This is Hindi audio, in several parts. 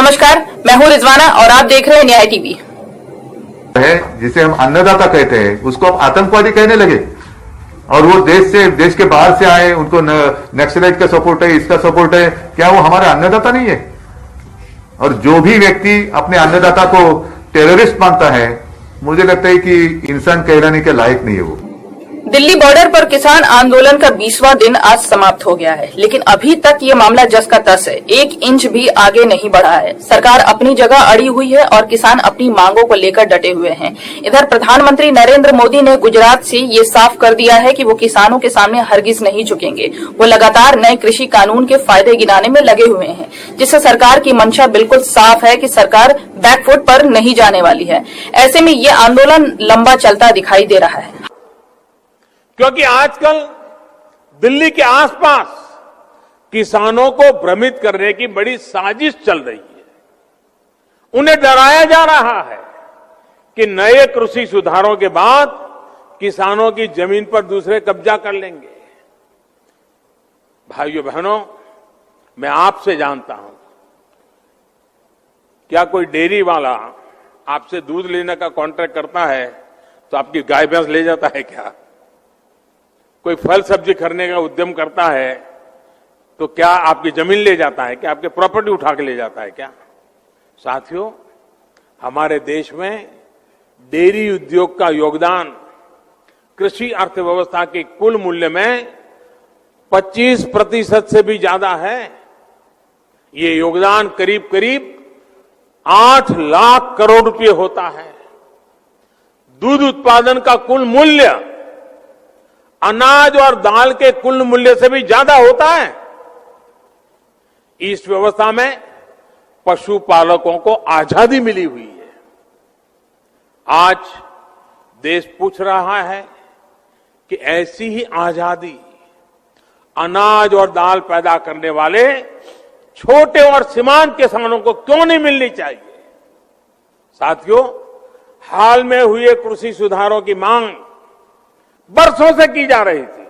नमस्कार, मैं हूं रिजवाना और आप देख रहे हैं न्याय टीवी। है जिसे हम अन्नदाता कहते हैं उसको आप आतंकवादी कहने लगे और वो देश के बाहर से आए, उनको नक्सलाइट का सपोर्ट है, इसका सपोर्ट है, क्या वो हमारा अन्नदाता नहीं है? और जो भी व्यक्ति अपने अन्नदाता को टेररिस्ट मानता है, मुझे लगता है कि इंसान कहलाने के लायक नहीं है वो। दिल्ली बॉर्डर पर किसान आंदोलन का 20वां दिन आज समाप्त हो गया है, लेकिन अभी तक ये मामला जस का तस है। 1 इंच भी आगे नहीं बढ़ा है। सरकार अपनी जगह अड़ी हुई है और किसान अपनी मांगों को लेकर डटे हुए हैं। इधर प्रधानमंत्री नरेंद्र मोदी ने गुजरात से ये साफ कर दिया है कि वो किसानों के सामने हरगिज नहीं झुकेंगे। वो लगातार नए कृषि कानून के फायदे गिनाने में लगे हुए हैं, जिससे सरकार की मंशा बिल्कुल साफ है कि सरकार बैकफुट पर नहीं जाने वाली है। ऐसे में ये आंदोलन लंबा चलता दिखाई दे रहा है, क्योंकि आजकल दिल्ली के आसपास किसानों को भ्रमित करने की बड़ी साजिश चल रही है। उन्हें डराया जा रहा है कि नए कृषि सुधारों के बाद किसानों की जमीन पर दूसरे कब्जा कर लेंगे। भाइयों बहनों, मैं आपसे जानता हूं, क्या कोई डेयरी वाला आपसे दूध लेने का कॉन्ट्रैक्ट करता है तो आपकी गाय भैंस ले जाता है क्या? कोई फल सब्जी खरीदने का उद्यम करता है तो क्या आपकी जमीन ले जाता है क्या? आपके प्रॉपर्टी उठा के ले जाता है क्या? साथियों, हमारे देश में डेयरी उद्योग का योगदान कृषि अर्थव्यवस्था के कुल मूल्य में 25% से भी ज्यादा है। ये योगदान करीब करीब 8 लाख करोड़ रुपए होता है। दूध उत्पादन का कुल मूल्य अनाज और दाल के कुल मूल्य से भी ज्यादा होता है। इस व्यवस्था में पशुपालकों को आजादी मिली हुई है। आज देश पूछ रहा है कि ऐसी ही आजादी अनाज और दाल पैदा करने वाले छोटे और सीमांत किसानों को क्यों नहीं मिलनी चाहिए? साथियों, हाल में हुए कृषि सुधारों की मांग बरसों से की जा रही थी।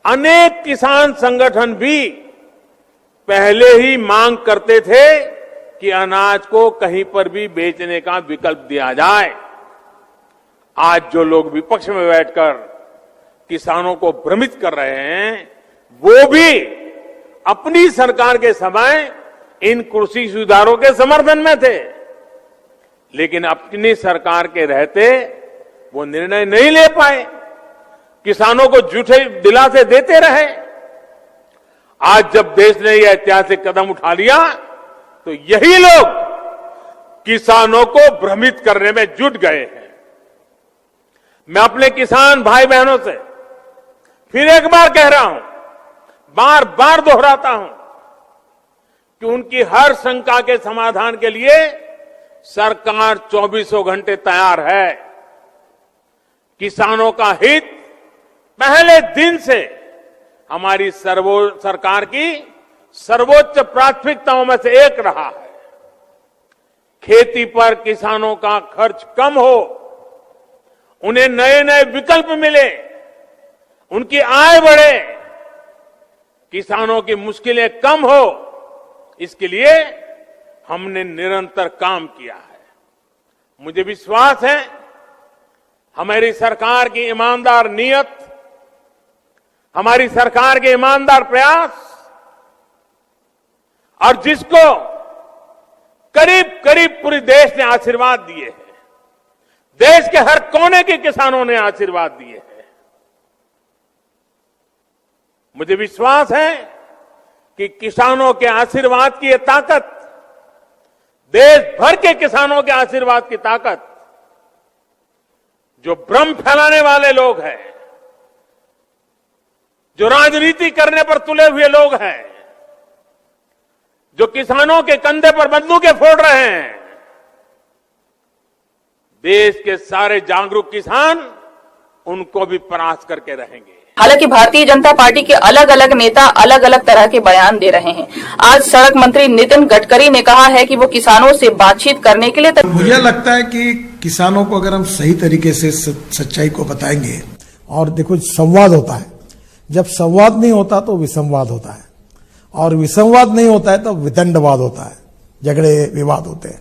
अनेक किसान संगठन भी पहले ही मांग करते थे कि अनाज को कहीं पर भी बेचने का विकल्प दिया जाए। आज जो लोग विपक्ष में बैठकर किसानों को भ्रमित कर रहे हैं, वो भी अपनी सरकार के समय इन कृषि सुधारों के समर्थन में थे, लेकिन अपनी सरकार के रहते वो निर्णय नहीं ले पाए, किसानों को झूठे दिलासे देते रहे। आज जब देश ने यह ऐतिहासिक कदम उठा लिया तो यही लोग किसानों को भ्रमित करने में जुट गए हैं। मैं अपने किसान भाई बहनों से फिर एक बार कह रहा हूं, बार बार दोहराता हूं कि उनकी हर शंका के समाधान के लिए सरकार 24 घंटे तैयार है। किसानों का हित पहले दिन से हमारी सरकार की सर्वोच्च प्राथमिकताओं में से एक रहा है। खेती पर किसानों का खर्च कम हो, उन्हें नए नए विकल्प मिले, उनकी आय बढ़े, किसानों की मुश्किलें कम हो, इसके लिए हमने निरंतर काम किया है। मुझे विश्वास है हमारी सरकार की ईमानदार नीयत, हमारी सरकार के ईमानदार प्रयास और जिसको करीब करीब पूरे देश ने आशीर्वाद दिए हैं, देश के हर कोने के किसानों ने आशीर्वाद दिए हैं, मुझे विश्वास है कि किसानों के आशीर्वाद की ये ताकत, देश भर के किसानों के आशीर्वाद की ताकत, जो भ्रम फैलाने वाले लोग हैं, जो राजनीति करने पर तुले हुए लोग हैं, जो किसानों के कंधे पर बंदूकें फोड़ रहे हैं, देश के सारे जागरूक किसान उनको भी परास्त करके रहेंगे। हालांकि भारतीय जनता पार्टी के अलग अलग नेता अलग अलग तरह के बयान दे रहे हैं। आज सड़क मंत्री नितिन गडकरी ने कहा है कि वो किसानों से बातचीत करने के लिए मुझे लगता है कि किसानों को अगर हम सही तरीके से सच्चाई को बताएंगे, और देखो संवाद होता है, जब संवाद नहीं होता तो विसंवाद होता है, और विसंवाद नहीं होता है तो वितंडवाद होता है। झगड़े विवाद होते हैं।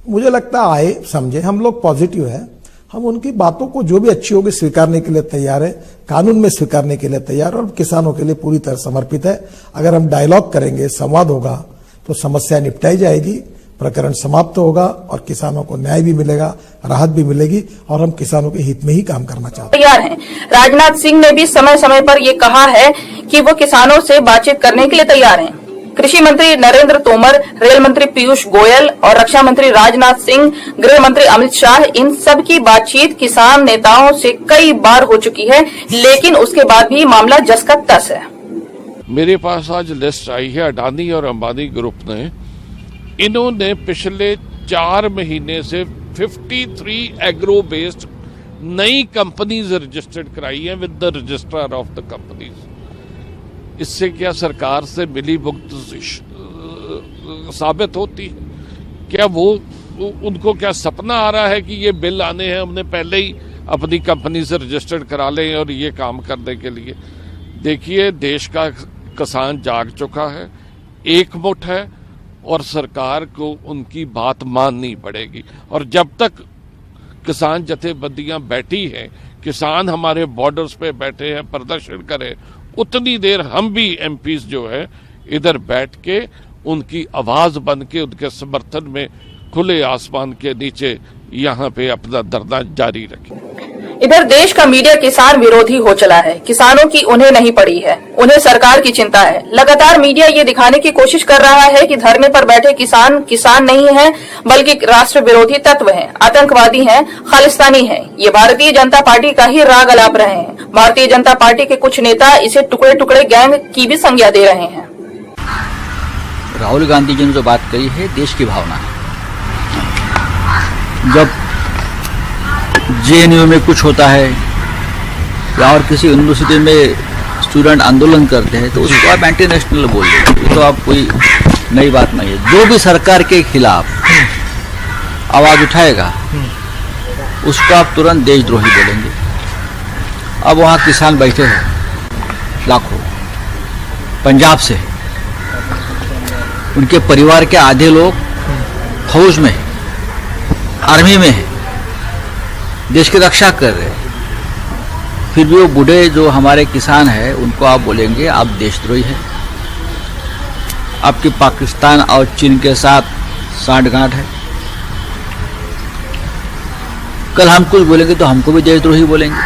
मुझे लगता है आए समझे, हम लोग पॉजिटिव है, हम उनकी बातों को जो भी अच्छी होगी स्वीकारने के लिए तैयार है, कानून में स्वीकारने के लिए तैयार और किसानों के लिए पूरी तरह समर्पित है। अगर हम डायलॉग करेंगे, संवाद होगा तो समस्या निपटाई जाएगी, प्रकरण समाप्त होगा और किसानों को न्याय भी मिलेगा, राहत भी मिलेगी और हम किसानों के हित में ही काम करना चाहते हैं। तैयार हैं। राजनाथ सिंह ने भी समय समय पर ये कहा है कि वो किसानों से बातचीत करने के लिए तैयार हैं। कृषि मंत्री नरेंद्र तोमर, रेल मंत्री पीयूष गोयल और रक्षा मंत्री राजनाथ सिंह, गृह मंत्री अमित शाह, इन सब की बातचीत किसान नेताओं से कई बार हो चुकी है, लेकिन उसके बाद भी मामला जस का तस है। मेरे पास आज लिस्ट आई है अडानी और अंबानी ग्रुप ने, इन्होंने पिछले 4 महीने से 53 एग्रो बेस्ड नई कंपनीज रजिस्टर्ड कराई है with the registrar of the companies. इससे क्या सरकार से मिली भुगत साबित होती है? क्या वो उनको क्या सपना आ रहा है कि ये बिल आने हैं, हमने पहले ही अपनी कंपनी से रजिस्टर्ड करा लें और ये काम करने के लिए? देखिए, देश का किसान जाग चुका है, एकमुठ है और सरकार को उनकी बात माननी पड़ेगी। और जब तक किसान जथेबंदियां बैठी हैं, किसान हमारे बॉर्डर्स पे बैठे हैं, प्रदर्शन करें, उतनी देर हम भी एमपीज जो है इधर बैठ के उनकी आवाज बन के उनके समर्थन में खुले आसमान के नीचे यहाँ पे अपना धरना जारी रखें। इधर देश का मीडिया किसान विरोधी हो चला है। किसानों की उन्हें नहीं पड़ी है, उन्हें सरकार की चिंता है। लगातार मीडिया ये दिखाने की कोशिश कर रहा है कि धरने पर बैठे किसान किसान नहीं हैं, बल्कि राष्ट्र विरोधी तत्व हैं, आतंकवादी हैं, खालिस्तानी हैं। ये भारतीय जनता पार्टी का ही राग अलाप रहे हैं। भारतीय जनता पार्टी के कुछ नेता इसे टुकड़े टुकड़े गैंग की भी संज्ञा दे रहे हैं। राहुल गांधी जी ने जो बात कही है, देश की भावना है। जब जेएनयू में कुछ होता है या और किसी यूनिवर्सिटी में स्टूडेंट आंदोलन करते हैं तो उसको आप एंटी नेशनल बोल देते, ये तो आप कोई नई बात नहीं है। जो भी सरकार के खिलाफ आवाज उठाएगा उसको आप तुरंत देशद्रोही बोलेंगे। अब वहाँ किसान बैठे हैं लाखों, पंजाब से, उनके परिवार के आधे लोग फौज में, आर्मी में है, देश की रक्षा कर रहे हैं। फिर भी वो बूढ़े जो हमारे किसान हैं उनको आप बोलेंगे आप देशद्रोही हैं। आपकी पाकिस्तान और चीन के साथ साठगांठ है। कल हम कुछ बोलेंगे तो हमको भी देशद्रोही बोलेंगे।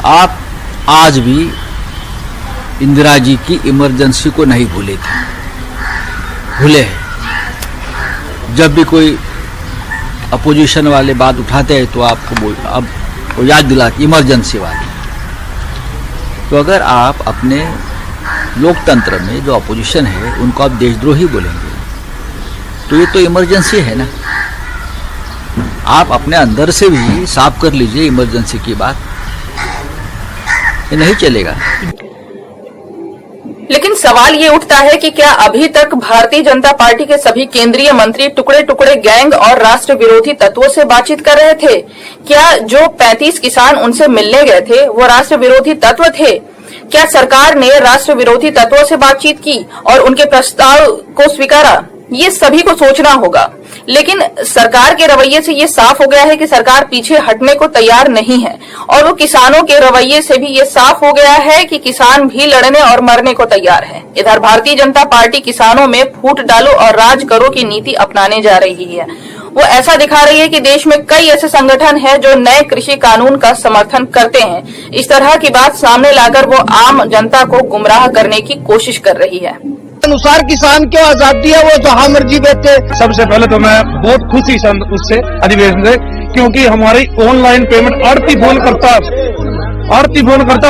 आप आज भी इंदिरा जी की इमरजेंसी को नहीं भूले थे, भूले हैं। जब भी कोई अपोजिशन वाले बात उठाते हैं तो आपको अब वो याद दिलाती इमरजेंसी वाली। तो अगर आप अपने लोकतंत्र में जो अपोजिशन है उनको आप देशद्रोही बोलेंगे तो ये तो इमरजेंसी है ना। आप अपने अंदर से भी साफ कर लीजिए इमरजेंसी की बात, ये नहीं चलेगा। लेकिन सवाल ये उठता है कि क्या अभी तक भारतीय जनता पार्टी के सभी केंद्रीय मंत्री टुकड़े टुकड़े गैंग और राष्ट्र विरोधी तत्वों से बातचीत कर रहे थे? क्या जो 35 किसान उनसे मिलने गए थे वो राष्ट्र विरोधी तत्व थे? क्या सरकार ने राष्ट्र विरोधी तत्वों से बातचीत की और उनके प्रस्ताव को स्वीकारा? ये सभी को सोचना होगा। लेकिन सरकार के रवैये से ये साफ हो गया है कि सरकार पीछे हटने को तैयार नहीं है और वो किसानों के रवैये से भी ये साफ हो गया है कि किसान भी लड़ने और मरने को तैयार है। इधर भारतीय जनता पार्टी किसानों में फूट डालो और राज करो की नीति अपनाने जा रही है। वो ऐसा दिखा रही है कि देश में कई ऐसे संगठन हैं जो नए कृषि कानून का समर्थन करते हैं। इस तरह की बात सामने लाकर वो आम जनता को गुमराह करने की कोशिश कर रही है। अनुसार किसान क्यों आजादी है, वो जहाँ मर्जी बेचे। सबसे पहले तो मैं बहुत खुशी उससे अधिवेशन से, क्योंकि हमारी ऑनलाइन पेमेंट आड़ती फोन करता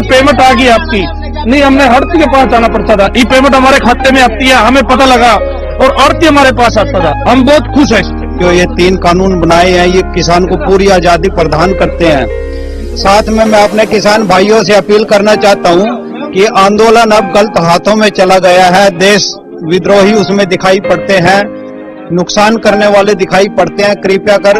पेमेंट आ गई आपकी, नहीं हमने आड़ती के पास जाना पड़ता था। ये पेमेंट हमारे खाते में आती है, हमें पता लगा और आड़ती हमारे पास आता था। हम बहुत खुश है जो ये 3 कानून बनाए हैं, ये किसान को पूरी आजादी प्रदान करते हैं। साथ में मैं अपने किसान भाइयों से अपील करना चाहता हूँ कि आंदोलन अब गलत हाथों में चला गया है। देश विद्रोही उसमें दिखाई पड़ते हैं, नुकसान करने वाले दिखाई पड़ते हैं। कृपया कर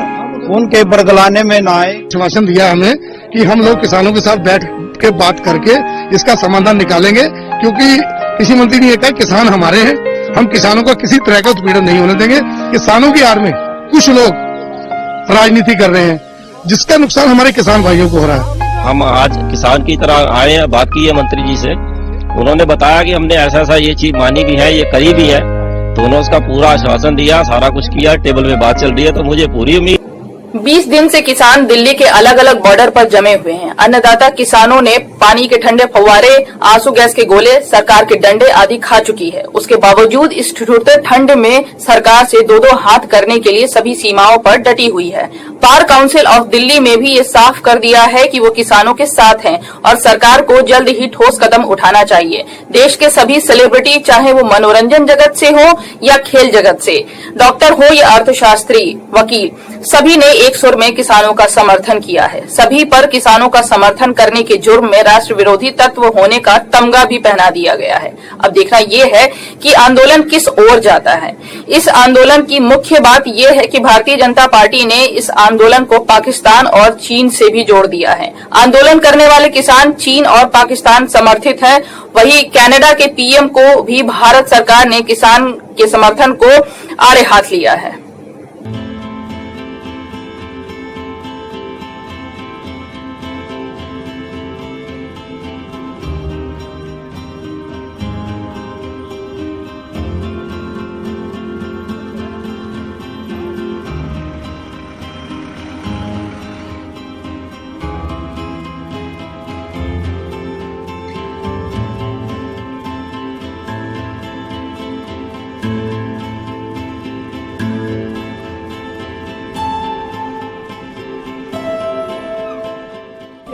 उनके बरगलाने में न आए। आश्वासन दिया हमें कि हम लोग किसानों के साथ बैठ के बात करके इसका समाधान निकालेंगे, क्योंकि कृषि मंत्री ने कहा किसान हमारे हैं हम किसानों का किसी तरह का उत्पीड़न नहीं होने देंगे। किसानों की आड़ में कुछ लोग राजनीति कर रहे हैं, जिसका नुकसान हमारे किसान भाइयों को हो रहा है। हम आज किसान की तरह आए हैं, बात की है मंत्री जी से, उन्होंने बताया कि हमने ऐसा ये चीज मानी भी है, ये करी भी है, तो उन्होंने उसका पूरा आश्वासन दिया, सारा कुछ किया, टेबल पे बात चल रही है, तो मुझे पूरी उम्मीद। 20 दिन से किसान दिल्ली के अलग अलग बॉर्डर पर जमे हुए हैं। अन्नदाता किसानों ने पानी के ठंडे फव्वारे, आंसू गैस के गोले, सरकार के डंडे आदि खा चुकी है। उसके बावजूद इस ठिठुरते ठंड में सरकार से दो हाथ करने के लिए सभी सीमाओं पर डटी हुई है। बार काउंसिल ऑफ दिल्ली में भी ये साफ कर दिया है कि वो किसानों के साथ हैं और सरकार को जल्द ही ठोस कदम उठाना चाहिए। देश के सभी सेलिब्रिटी, चाहे वो मनोरंजन जगत से हो या खेल जगत से, डॉक्टर हो या अर्थशास्त्री, वकील, सभी ने एक सुर में किसानों का समर्थन किया है। सभी पर किसानों का समर्थन करने के जुर्म में राष्ट्र विरोधी तत्व होने का तमगा भी पहना दिया गया है। अब देखना यह है कि आंदोलन किस ओर जाता है। इस आंदोलन की मुख्य बात यह है कि भारतीय जनता पार्टी ने इस आंदोलन को पाकिस्तान और चीन से भी जोड़ दिया है। आंदोलन करने वाले किसान चीन और पाकिस्तान समर्थित हैं। वहीं कनाडा के पीएम को भी भारत सरकार ने किसान के समर्थन को आड़े हाथ लिया है।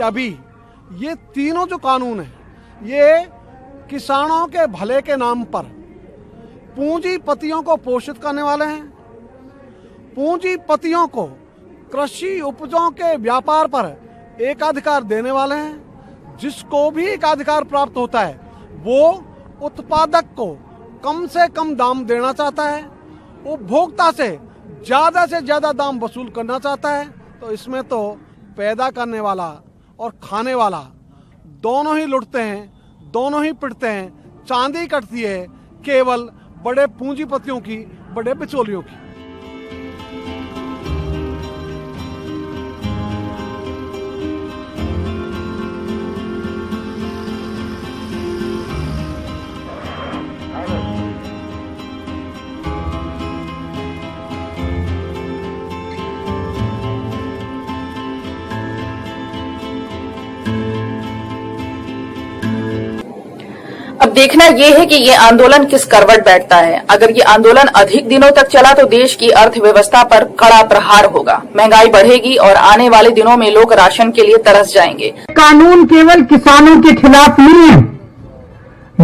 अभी ये तीनों जो कानून है, ये किसानों के भले के नाम पर पूंजीपतियों को पोषित करने वाले हैं। पूंजीपतियों को कृषि उपजों के व्यापार पर एकाधिकार देने वाले हैं। जिसको भी एकाधिकार प्राप्त होता है वो उत्पादक को कम से कम दाम देना चाहता है, उपभोक्ता से ज्यादा दाम वसूल करना चाहता है। तो इसमें तो पैदा करने वाला और खाने वाला दोनों ही लुटते हैं, दोनों ही पिटते हैं। चांदी कटती है केवल बड़े पूंजीपतियों की, बड़े बिचौलियों की। अब देखना यह है कि ये आंदोलन किस करवट बैठता है। अगर ये आंदोलन अधिक दिनों तक चला तो देश की अर्थव्यवस्था पर कड़ा प्रहार होगा, महंगाई बढ़ेगी और आने वाले दिनों में लोग राशन के लिए तरस जाएंगे। कानून केवल किसानों के खिलाफ नहीं है,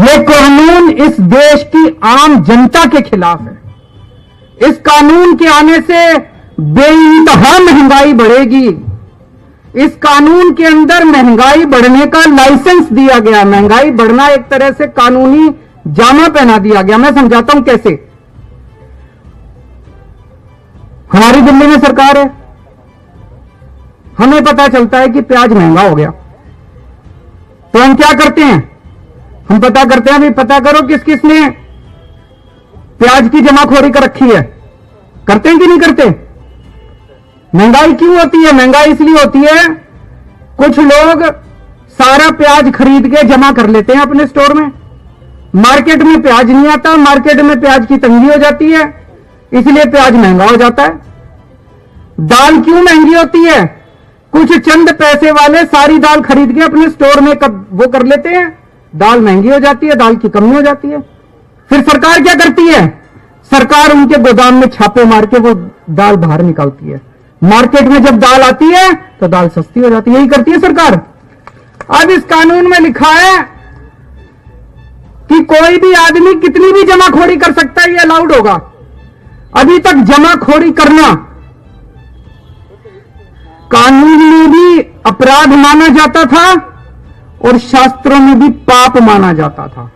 ये कानून इस देश की आम जनता के खिलाफ है। इस कानून के आने से बेइंतहा महंगाई बढ़ेगी। इस कानून के अंदर महंगाई बढ़ने का लाइसेंस दिया गया। महंगाई बढ़ना एक तरह से कानूनी जामा पहना दिया गया। मैं समझाता हूं कैसे। हमारी दिल्ली में सरकार है, हमें पता चलता है कि प्याज महंगा हो गया, तो हम क्या करते हैं? हम पता करते हैं, भाई पता करो किस किस ने प्याज की जमाखोरी कर रखी है। करते हैं कि नहीं करते? महंगाई क्यों होती है? महंगाई इसलिए होती है, कुछ लोग सारा प्याज खरीद के जमा कर लेते हैं अपने स्टोर में। मार्केट में प्याज नहीं आता, मार्केट में प्याज की तंगी हो जाती है, इसलिए प्याज महंगा हो जाता है। दाल क्यों महंगी होती है? कुछ चंद पैसे वाले सारी दाल खरीद के अपने स्टोर में वो कर लेते हैं, दाल महंगी हो जाती है, दाल की कमी हो जाती है। फिर सरकार क्या करती है? सरकार उनके गोदाम में छापे मार के वो दाल बाहर निकालती है। मार्केट में जब दाल आती है तो दाल सस्ती हो जाती है। यही करती है सरकार। अब इस कानून में लिखा है कि कोई भी आदमी कितनी भी जमाखोरी कर सकता है, ये अलाउड होगा। अभी तक जमाखोरी करना कानून में भी अपराध माना जाता था और शास्त्रों में भी पाप माना जाता था।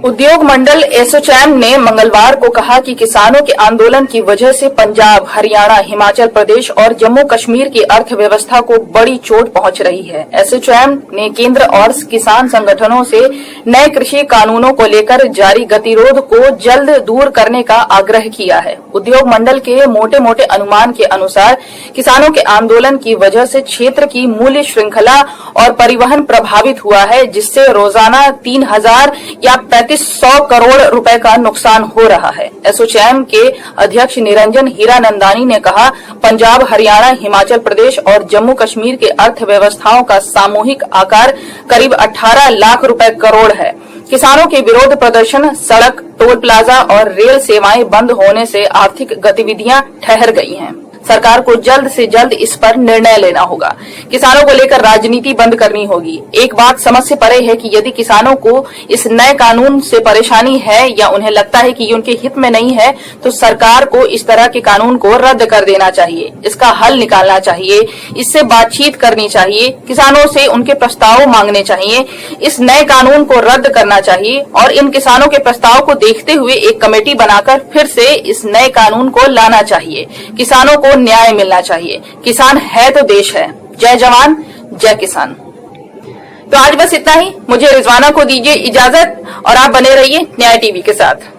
उद्योग मंडल एसोचैम ने मंगलवार को कहा कि किसानों के आंदोलन की वजह से पंजाब, हरियाणा, हिमाचल प्रदेश और जम्मू कश्मीर की अर्थव्यवस्था को बड़ी चोट पहुंच रही है। एसोचैम ने केंद्र और किसान संगठनों से नए कृषि कानूनों को लेकर जारी गतिरोध को जल्द दूर करने का आग्रह किया है। उद्योग मंडल के मोटे मोटे अनुमान के अनुसार किसानों के आंदोलन की वजह से क्षेत्र की मूल्य श्रृंखला और परिवहन प्रभावित हुआ है, जिससे रोजाना 3000 या 3500 करोड़ रुपए का नुकसान हो रहा है। एसोचैम के अध्यक्ष निरंजन हीरानंदानी ने कहा, पंजाब, हरियाणा, हिमाचल प्रदेश और जम्मू कश्मीर के अर्थव्यवस्थाओं का सामूहिक आकार करीब 18 लाख रुपए करोड़ है। किसानों के विरोध प्रदर्शन, सड़क, टोल प्लाजा और रेल सेवाएं बंद होने से आर्थिक गतिविधियां ठहर गई हैं। सरकार को जल्द से जल्द इस पर निर्णय लेना होगा। किसानों को लेकर राजनीति बंद करनी होगी। एक बात समझ से परे है कि यदि किसानों को इस नए कानून से परेशानी है या उन्हें लगता है कि ये उनके हित में नहीं है, तो सरकार को इस तरह के कानून को रद्द कर देना चाहिए। इसका हल निकालना चाहिए, इससे बातचीत करनी चाहिए, किसानों से उनके प्रस्ताव मांगने चाहिए, इस नए कानून को रद्द करना चाहिए और इन किसानों के प्रस्ताव को देखते हुए एक कमेटी बनाकर फिर से इस नए कानून को लाना चाहिए। किसानों को न्याय मिलना चाहिए। किसान है तो देश है। जय जवान, जय किसान। तो आज बस इतना ही। मुझे रिजवाना को दीजिए इजाजत और आप बने रहिए न्याय टीवी के साथ।